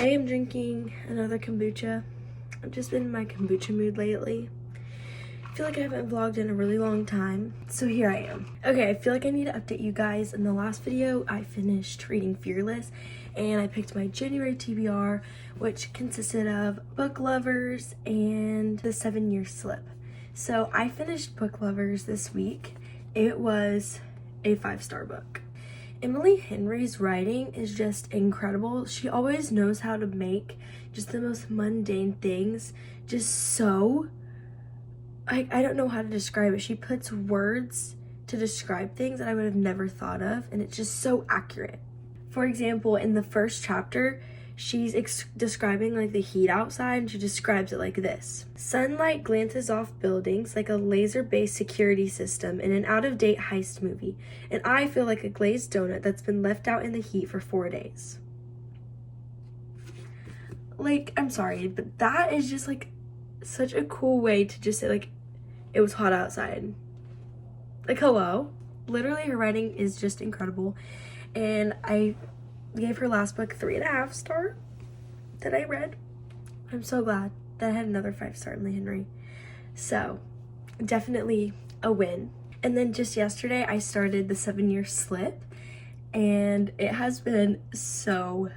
Today I'm drinking another kombucha. I've just been in my kombucha mood lately. I feel like I haven't vlogged in a really long time, so here I am. Okay, I feel like I need to update you guys. In the last video, I finished reading Fearless, and I picked my January TBR, which consisted of Book Lovers and The 7-Year Slip. So I finished Book Lovers this week. It was a 5-star book. Emily Henry's writing is just incredible. She always knows how to make just the most mundane things just so... I don't know how to describe it. She puts words to describe things that I would have never thought of, and it's just so accurate. For example, in the first chapter, she's describing like the heat outside, and she describes it like this. Sunlight glances off buildings like a laser-based security system in an out-of-date heist movie, and I feel like a glazed donut that's been left out in the heat for 4 days. Like, I'm sorry, but that is just like such a cool way to just say like it was hot outside. Like, hello. Literally, her writing is just incredible, and I gave her last book 3.5 star that I read. I'm so glad that I had another 5-star Emily Henry. So definitely a win. And then just yesterday I started The 7-Year Slip, and it has been so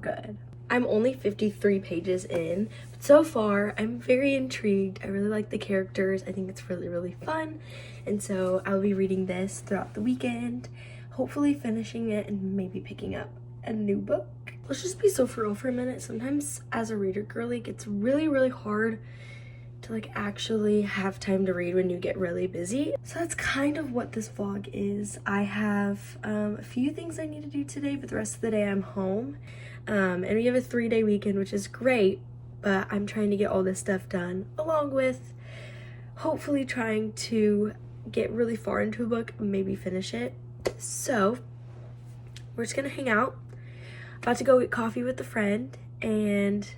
good. I'm only 53 pages in, but so far I'm very intrigued. I really like the characters. I think it's really fun, and so I'll be reading this throughout the weekend, hopefully finishing it and maybe picking up a new book. Let's just be so for real for a minute. Sometimes as a reader girly, it gets really hard to like actually have time to read when you get really busy. So that's kind of what this vlog is. I have a few things I need to do today, but the rest of the day I'm home. And we have a 3-day weekend, which is great, but I'm trying to get all this stuff done, along with hopefully trying to get really far into a book and maybe finish it. So we're just gonna hang out. About to go get coffee with a friend, and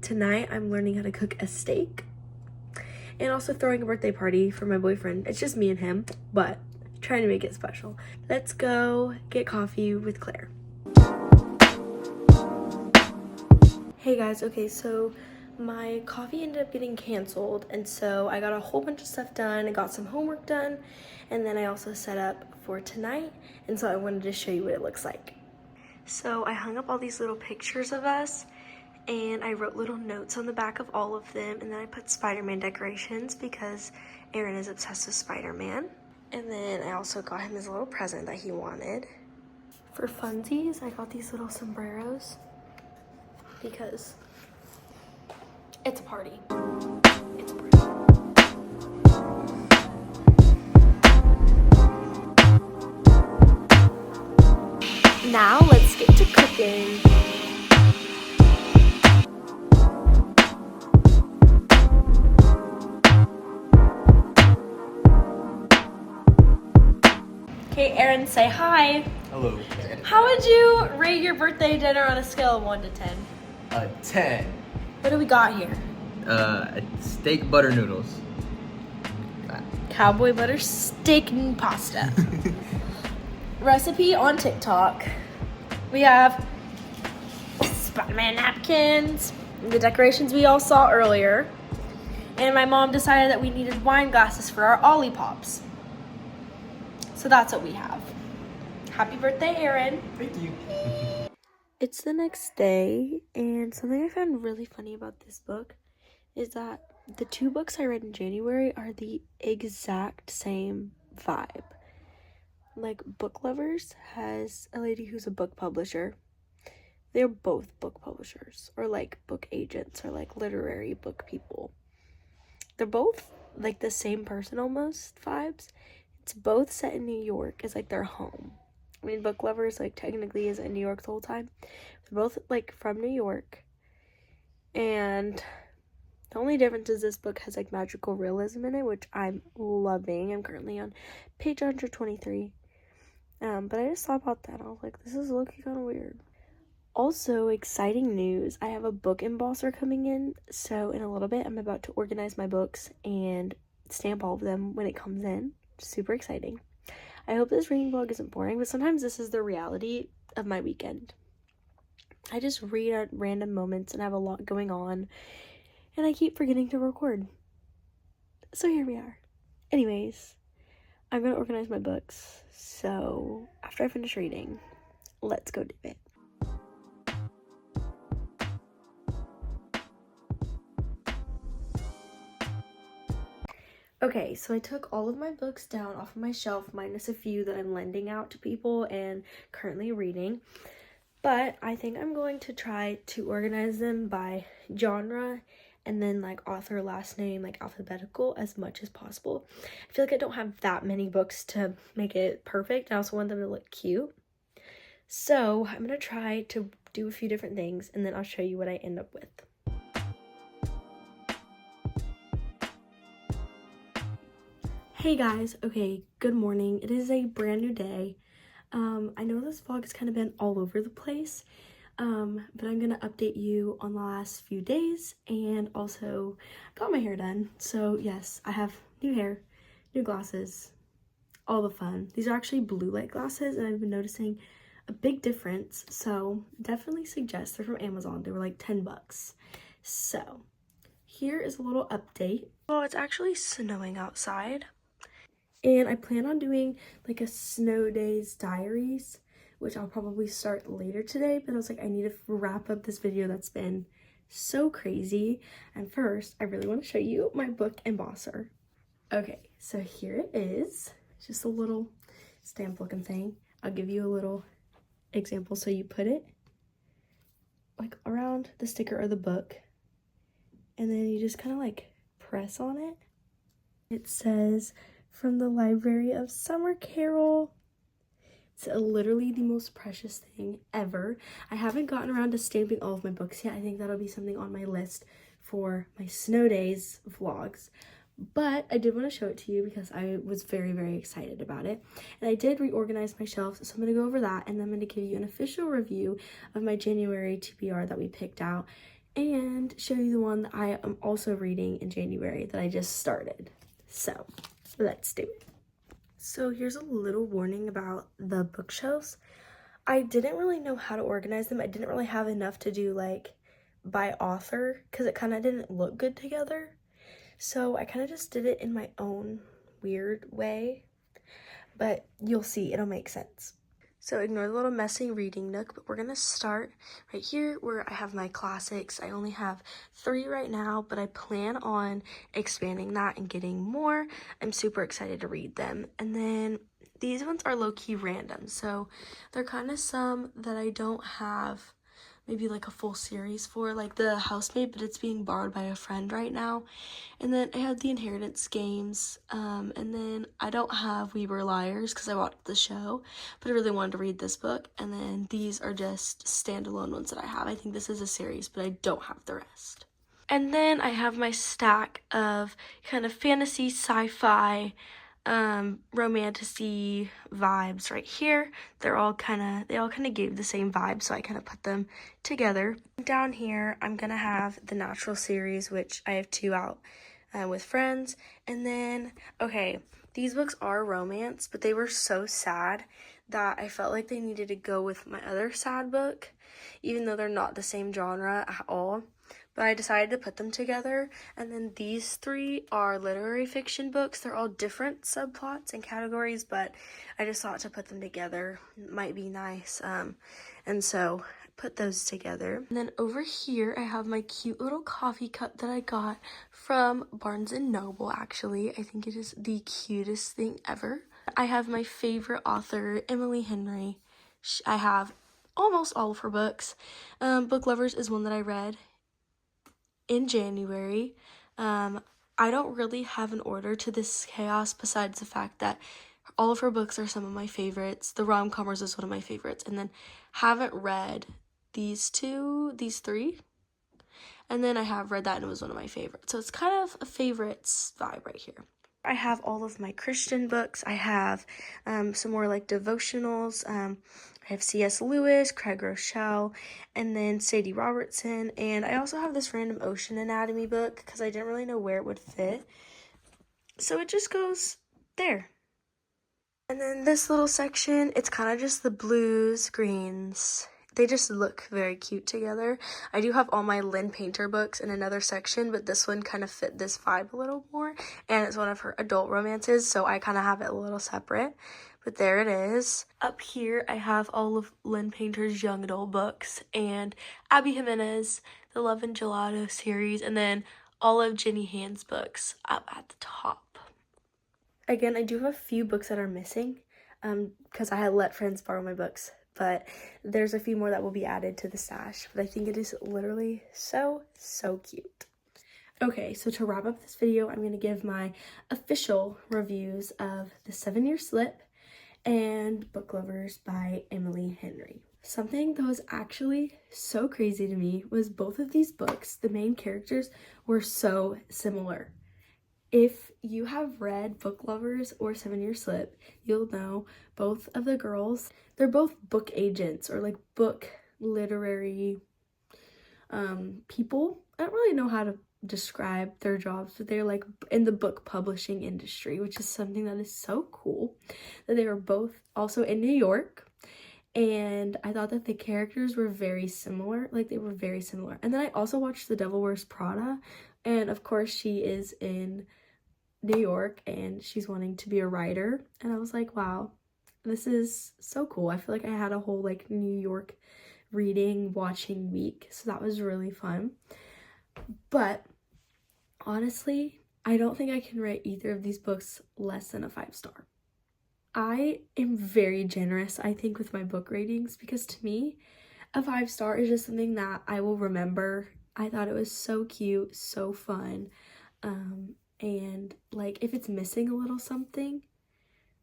tonight I'm learning how to cook a steak and also throwing a birthday party for my boyfriend. It's just me and him, but trying to make it special. Let's go get coffee with Claire. Hey guys, okay, so my coffee ended up getting canceled, and so I got a whole bunch of stuff done. I got some homework done, and then I also set up for tonight, and so I wanted to show you what it looks like. So I hung up all these little pictures of us, and I wrote little notes on the back of all of them, and then I put Spider-Man decorations because Aaron is obsessed with Spider-Man. And then I also got him his little present that he wanted. For funsies, I got these little sombreros because it's a party. It's a party. Now let's get to cooking. Okay, Aaron, say hi. Hello. How would you rate your birthday dinner on a scale of 1 to 10? A 10. What do we got here? Steak butter noodles. Cowboy butter steak and pasta. Recipe on TikTok. We have Spider-Man napkins, the decorations we all saw earlier, and my mom decided that we needed wine glasses for our Ollie Pops. So that's what we have. Happy birthday, Aaron. Thank you. It's the next day, and something I found really funny about this book is that the 2 books I read in January are the exact same vibe. Like, Book Lovers has a lady who's a book publisher. They're both book publishers, or like book agents, or like literary book people. They're both like the same person almost vibes. It's both set in New York. It's like their home. I mean, Book Lovers like technically is in New York the whole time. They're both like from New York, and the only difference is this book has like magical realism in it, which I'm loving. I'm currently on page 123. But I just thought about that. I was like, this is looking kind of weird. Also, exciting news. I have a book embosser coming in. So in a little bit, I'm about to organize my books and stamp all of them when it comes in. Super exciting. I hope this reading vlog isn't boring, but sometimes this is the reality of my weekend. I just read at random moments and I have a lot going on, and I keep forgetting to record. So here we are. Anyways, I'm gonna organize my books. So after I finish reading, let's go do it. Okay, so I took all of my books down off of my shelf, minus a few that I'm lending out to people and currently reading. But I think I'm going to try to organize them by genre and then like author last name, like alphabetical, as much as possible. I feel like I don't have that many books to make it perfect. I also want them to look cute. So I'm going to try to do a few different things and then I'll show you what I end up with. Hey guys, okay, good morning. It is a brand new day. I know this vlog has kind of been all over the place, but I'm gonna update you on the last few days, and also got my hair done. So yes, I have new hair, new glasses, all the fun. These are actually blue light glasses, and I've been noticing a big difference, so definitely suggest. They're from Amazon. They were like 10 bucks. So here is a little update. Oh, it's actually snowing outside. And I plan on doing like a snow days diaries, which I'll probably start later today, but I was like, I need to wrap up this video that's been so crazy. And first, I really want to show you my book embosser. Okay, so here it is. It's just a little stamp looking thing. I'll give you a little example. So you put it like around the sticker or the book, and then you just kind of like press on it. It says, "From the Library of Summer Carol." It's literally the most precious thing ever. I haven't gotten around to stamping all of my books yet. I think that'll be something on my list for my snow days vlogs. But I did want to show it to you because I was very, very excited about it. And I did reorganize my shelves, so I'm going to go over that. And then I'm going to give you an official review of my January TBR that we picked out. And show you the one that I am also reading in January that I just started. So let's do it. So here's a little warning about the bookshelves. I didn't really know how to organize them. I didn't really have enough to do like by author because it kind of didn't look good together. So I kind of just did it in my own weird way, but you'll see it'll make sense. So ignore the little messy reading nook, but we're going to start right here where I have my classics. I only have 3 right now, but I plan on expanding that and getting more. I'm super excited to read them. And then these ones are low-key random, so they're kind of some that I don't have maybe like a full series for, like the Housemaid, but it's being borrowed by a friend right now. And then I have the Inheritance games, and then I don't have We Were Liars because I watched the show, but I really wanted to read this book. And then these are just standalone ones that I have. I think this is a series, but I don't have the rest. And then I have my stack of kind of fantasy, sci-fi, romantic-y vibes right here. They all kind of gave the same vibe, so I kind of put them together. Down here, I'm gonna have the Natural series, which I have 2 out with friends. And then, okay, these books are romance, but they were so sad that I felt like they needed to go with my other sad book, even though they're not the same genre at all. But I decided to put them together. And then these 3 are literary fiction books. They're all different subplots and categories, but I just thought to put them together might be nice. And so I put those together. And then over here, I have my cute little coffee cup that I got from Barnes & Noble, actually. I think it is the cutest thing ever. I have my favorite author, Emily Henry. I have almost all of her books. Book Lovers is one that I read in January. I don't really have an order to this chaos besides the fact that all of her books are some of my favorites. The Rom-Commers is one of my favorites. And then haven't read these 3. And then I have read that and it was one of my favorites. So it's kind of a favorites vibe right here. I have all of my Christian books. I have some more like devotionals. I have C.S. Lewis, Craig Rochelle, and then Sadie Robertson. And I also have this random ocean anatomy book because I didn't really know where it would fit. So it just goes there. And then this little section, it's kind of just the blues, greens. they just look very cute together. I do have all my Lynn Painter books in another section, but this one kind of fit this vibe a little more, and it's one of her adult romances, so I kind of have it a little separate. But there it is. Up here, I have all of Lynn Painter's young adult books, and Abby Jimenez, the Love and Gelato series, and then all of Jenny Hand's books up at the top. Again, I do have a few books that are missing, because I had let friends borrow my books, but there's a few more that will be added to the stash. But I think it is literally so cute. Okay, so to wrap up this video, I'm going to give my official reviews of The 7-Year Slip and Book Lovers by Emily Henry. Something that was actually so crazy to me was both of these books, the main characters were so similar. If you have read Book Lovers or 7-Year Slip, you'll know both of the girls, they're both book agents or like book literary people. I don't really know how to describe their jobs, but they're like in the book publishing industry, which is something that is so cool that they were both also in New York. And I thought that the characters were very similar, like they were very similar. And then I also watched The Devil Wears Prada, and of course she is in New York and she's wanting to be a writer, and I was like, wow, this is so cool. I feel like I had a whole like New York watching week, so that was really fun. But honestly, I don't think I can rate either of these books less than a 5-star. I am very generous, I think, with my book ratings, because to me, a 5-star is just something that I will remember. I thought it was so cute, so fun, and like if it's missing a little something,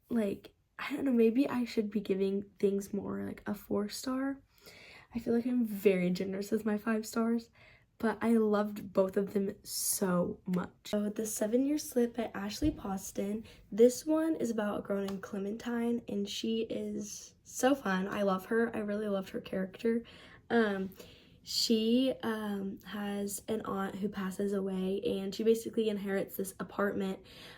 like I don't know, maybe I should be giving things more like a 4-star. I feel like I'm very generous with my 5 stars, but I loved both of them so much. So The 7-Year Slip by Ashley Poston. This one is about a girl named Clementine, and she is so fun. I love her. I really loved her character. She has an aunt who passes away, and she basically inherits this apartment,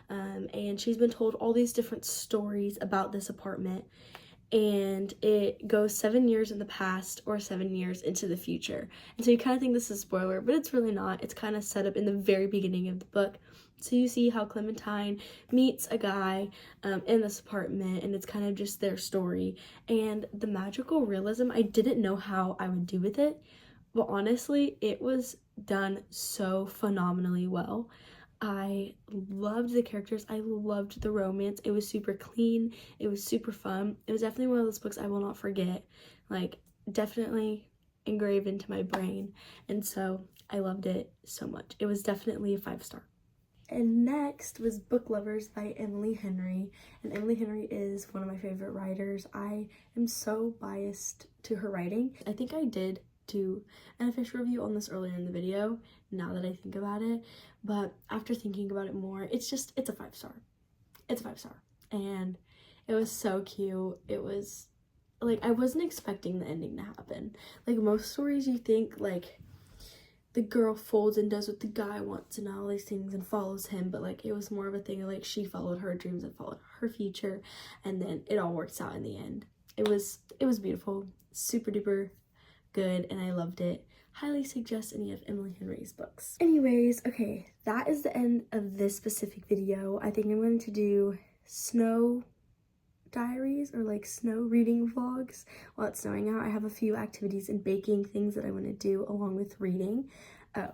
and she's been told all these different stories about this apartment, and it goes 7 years in the past or 7 years into the future. And so you kind of think this is a spoiler, but it's really not. It's kind of set up in the very beginning of the book. So you see how Clementine meets a guy in this apartment, and it's kind of just their story. And the magical realism, I didn't know how I would do with it, but honestly, it was done so phenomenally well. I loved the characters. I loved the romance. It was super clean. It was super fun. It was definitely one of those books I will not forget. Like, definitely engraved into my brain. And so I loved it so much. It was definitely a 5-star. And next was Book Lovers by Emily Henry. And Emily Henry is one of my favorite writers. I am so biased to her writing. I think I did do an official review on this earlier in the video, now that I think about it, but after thinking about it more, it's a 5-star. It's a 5-star, and it was so cute. It was like, I wasn't expecting the ending to happen. Like most stories, you think like the girl folds and does what the guy wants and all these things and follows him, but like it was more of a thing of like she followed her dreams and followed her future, and then it all works out in the end. It was beautiful, super duper good, and I loved it. Highly suggest any of Emily Henry's books. Anyways, okay, that is the end of this specific video. I think I'm going to do snow diaries or like snow reading vlogs while it's snowing out. I have a few activities and baking things that I want to do along with reading. Oh,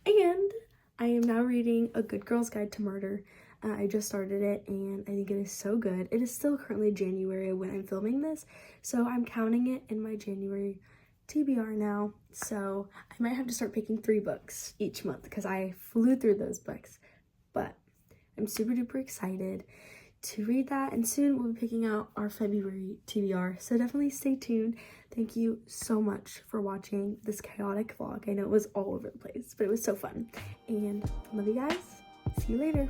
and I am now reading A Good Girl's Guide to Murder. I just started it, and I think it is so good. It is still currently January when I'm filming this, so I'm counting it in my January TBR now, so I might have to start picking 3 books each month because I flew through those books, but I'm super duper excited to read that, and soon we'll be picking out our February TBR, so definitely stay tuned. Thank you so much for watching this chaotic vlog. I know it was all over the place, but it was so fun, and love you guys. See you later.